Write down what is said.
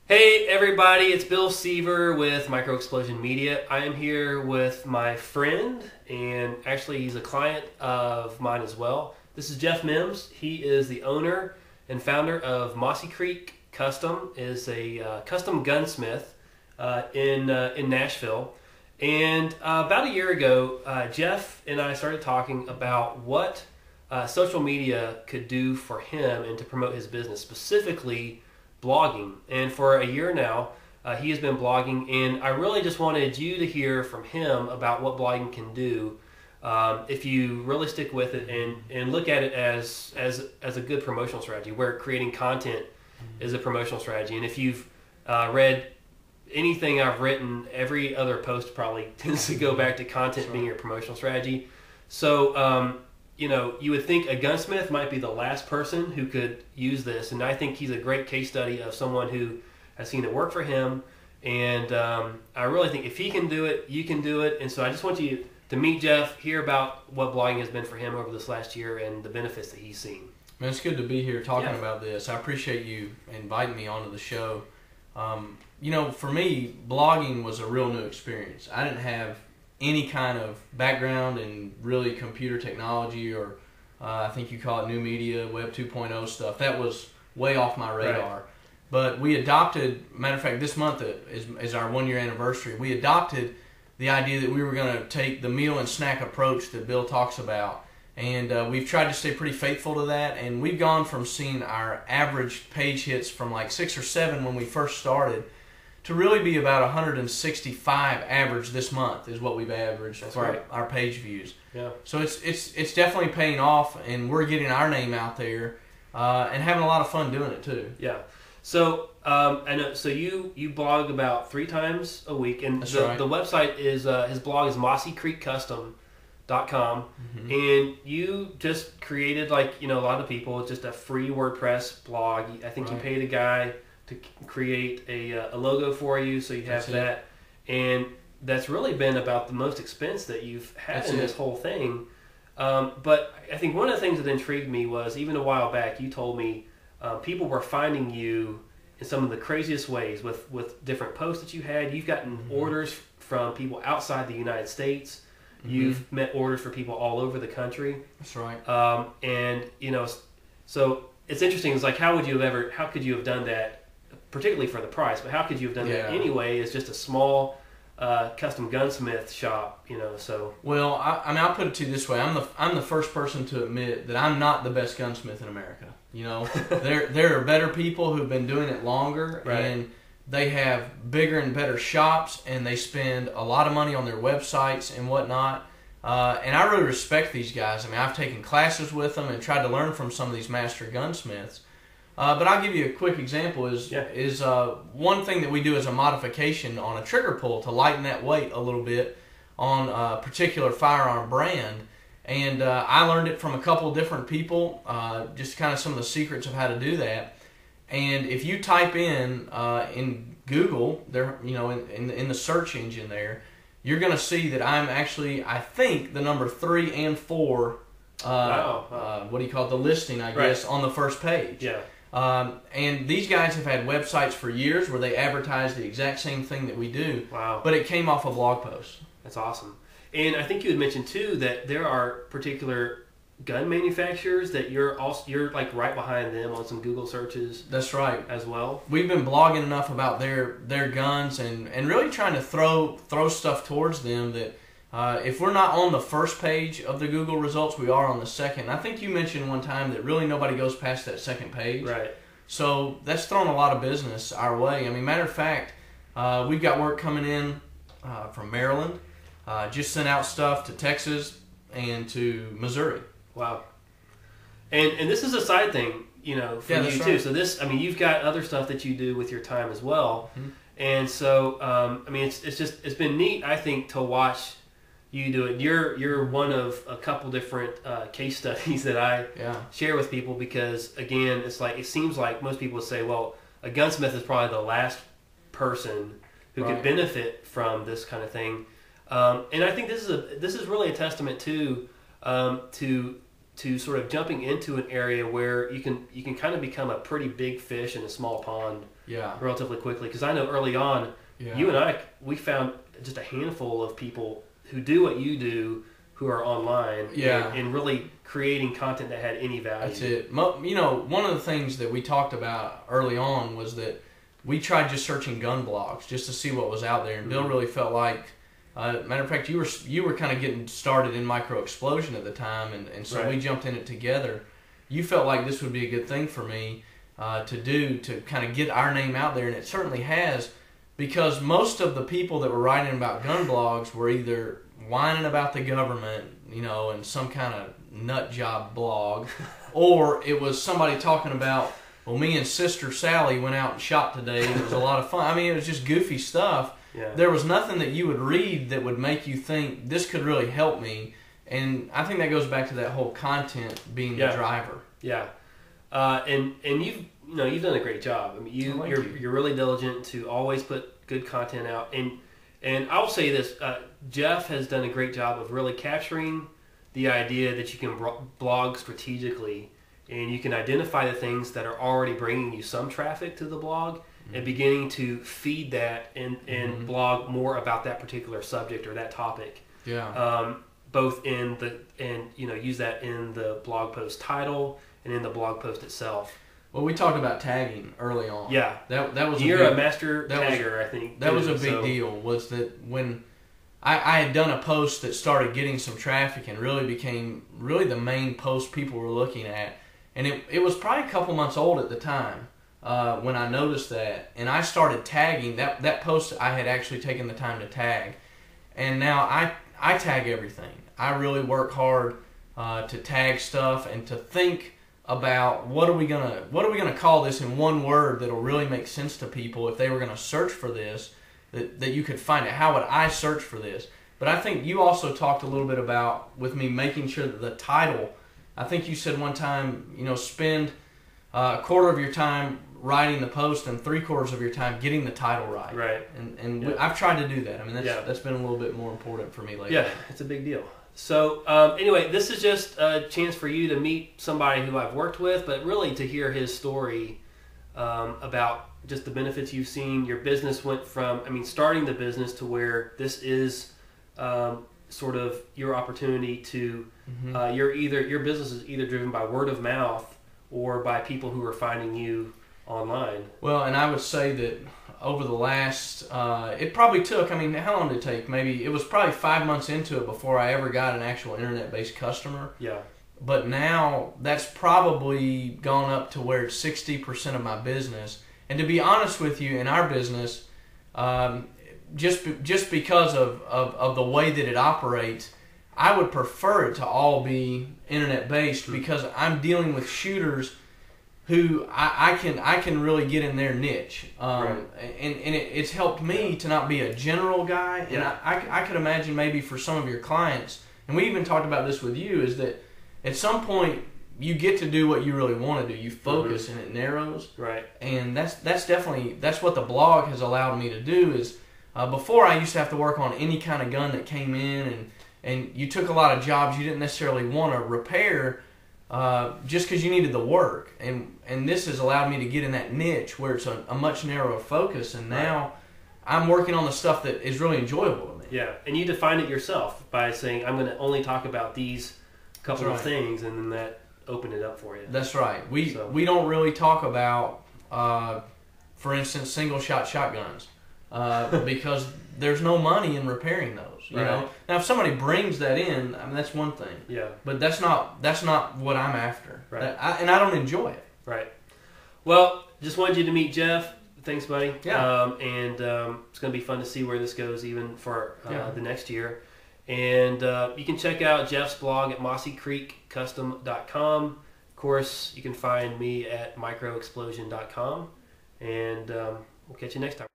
Hey everybody, it's Bill Seaver with MicroExplosion Media. I am here with my friend, and actually he's a client of mine as well. This is Jeff Mims. He is the owner and founder of Mossy Creek Custom. Is a custom gunsmith in Nashville. And about a year ago, Jeff and I started talking about what social media could do for him and to promote his business, specifically blogging. And for a year now, he has been blogging, and I really just wanted you to hear from him about what blogging can do if you really stick with it and look at it as a good promotional strategy, where creating content is a promotional strategy. And if you've read anything I've written, every other post probably tends to go back to content being your promotional strategy. So you know, you would think a gunsmith might be the last person who could use this, and I think he's a great case study of someone who has seen it work for him. And I really think if he can do it, you can do it. And so I just want you to meet Jeff, hear about what blogging has been for him over this last year and the benefits that he's seen. Man, it's good to be here talking about this. I appreciate you inviting me onto the show. You know, for me, blogging was a real new experience. I didn't have any kind of background in really computer technology, or I think you call it new media, Web 2.0 stuff. That was way off my radar. Right. But we adopted, matter of fact, this month is our 1 year anniversary. We adopted the idea that we were going to take the meal and snack approach that Bill talks about. And we've tried to stay pretty faithful to that. And we've gone from seeing our average page hits from like 6 or 7 when we first started to really be about 165 average this month is what we've averaged for our page views. Yeah. So it's definitely paying off, and we're getting our name out there and having a lot of fun doing it too. Yeah. So I know. So you blog about 3 times a week, and the website is his blog is mossykreekcustom.com, and you just created, like, you know, a lot of people, just a free WordPress blog. I think you paid a guy to create a logo for you, so you have that. And that's really been about the most expense that you've had in this whole thing. But I think one of the things that intrigued me was, even a while back, you told me people were finding you in some of the craziest ways with different posts that you had. You've gotten orders from people outside the United States. You've met orders for people all over the country. That's right. And, you know, so it's interesting. It's like, how could you have done that, particularly for the price, but how could you have done that anyway as just a small custom gunsmith shop, you know? So well, I mean, I'll put it to you this way. I'm the first person to admit that I'm not the best gunsmith in America. You know, there are better people who've been doing it longer, and they have bigger and better shops, and they spend a lot of money on their websites and whatnot. And I really respect these guys. I mean, I've taken classes with them and tried to learn from some of these master gunsmiths. But I'll give you a quick example. Is one thing that we do as a modification on a trigger pull to lighten that weight a little bit on a particular firearm brand. And I learned it from a couple different people, just kind of some of the secrets of how to do that. And if you type in Google, there, you know, in the search engine there, you're going to see that I'm actually, I think, the number 3 and 4. What do you call it? The listing, I guess, on the first page. Yeah. And these guys have had websites for years where they advertise the exact same thing that we do. Wow. But it came off a blog post. That's awesome. And I think you had mentioned too that there are particular gun manufacturers that you're like right behind them on some Google searches. That's right. As well. We've been blogging enough about their guns and really trying to throw stuff towards them that if we're not on the first page of the Google results, we are on the second. I think you mentioned one time that really nobody goes past that second page. Right. So that's thrown a lot of business our way. I mean, matter of fact, we've got work coming in from Maryland. Just sent out stuff to Texas and to Missouri. Wow. And this is a side thing, you know, for you too. So this, I mean, you've got other stuff that you do with your time as well. And so, I mean, it's been neat, I think, to watch you do it. You're one of a couple different case studies that I share with people, because again, it's like, it seems like most people would say, well, a gunsmith is probably the last person who could benefit from this kind of thing. And I think this is really a testament to to sort of jumping into an area where you can kind of become a pretty big fish in a small pond relatively quickly. Because I know early on, you and I, we found just a handful of people who do what you do, who are online and really creating content that had any value. That's it. You know, one of the things that we talked about early on was that we tried just searching gun blogs just to see what was out there, and Bill really felt like, matter of fact, you were kind of getting started in MicroExplosion at the time, and so we jumped in it together. You felt like this would be a good thing for me to do, to kind of get our name out there, and it certainly has, because most of the people that were writing about gun blogs were either whining about the government, you know, in some kind of nut job blog, or it was somebody talking about, well, me and Sister Sally went out and shot today. It was a lot of fun. I mean, it was just goofy stuff. Yeah. There was nothing that you would read that would make you think this could really help me. And I think that goes back to that whole content being the driver. Yeah. And you've done a great job. I mean, you're really diligent to always put good content out. And I'll say this, Jeff has done a great job of really capturing the idea that you can blog strategically, and you can identify the things that are already bringing you some traffic to the blog, and beginning to feed that and blog more about that particular subject or that topic. Yeah. Both use that in the blog post title and in the blog post itself. Well, we talked about tagging early on. Yeah. That was a master tagger, I think. That was a big deal, was that when I had done a post that started getting some traffic and really became the main post people were looking at. And it was probably a couple months old at the time when I noticed that. And I started tagging. That post I had actually taken the time to tag. And now I tag everything. I really work hard to tag stuff and to think about what are we gonna call this in one word that'll really make sense to people if they were gonna search for this, that you could find it. How would I search for this? But I think you also talked a little bit about, with me, making sure that the title, I think you said one time, spend a quarter of your time writing the post and 3/4 of your time getting the title right. Right. And I've tried to do that. I mean, that's been a little bit more important for me lately. Yeah, it's a big deal. So anyway, this is just a chance for you to meet somebody who I've worked with, but really to hear his story about just the benefits you've seen. Your business went from, starting the business to where this is sort of your opportunity to, your business is either driven by word of mouth or by people who are finding you online. Well, and I would say that over the last, it probably took, how long did it take? Maybe, it was probably 5 months into it before I ever got an actual internet-based customer. Yeah. But now, that's probably gone up to where it's 60% of my business. And to be honest with you, in our business, just because of the way that it operates, I would prefer it to all be internet-based, because I'm dealing with shooters who I can really get in their niche. And it's helped me to not be a general guy. And I could imagine maybe for some of your clients, and we even talked about this with you, is that at some point you get to do what you really want to do. You focus and it narrows. Right. And that's definitely what the blog has allowed me to do. Is before I used to have to work on any kind of gun that came in, and you took a lot of jobs you didn't necessarily want to repair just because you needed the work. And this has allowed me to get in that niche where it's a much narrower focus. And now I'm working on the stuff that is really enjoyable to me. Yeah, and you define it yourself by saying, I'm going to only talk about these couple of things, and then that opened it up for you. That's right. We don't really talk about, for instance, single-shot shotguns because there's no money in repairing those. You know? Now, if somebody brings that in, that's one thing. Yeah. But that's not what I'm after. Right. And I don't enjoy it. Right. Well, just wanted you to meet Jeff. Thanks, buddy. Yeah. It's going to be fun to see where this goes even for the next year. And you can check out Jeff's blog at mossycreekcustom.com. Of course, you can find me at microexplosion.com. And we'll catch you next time.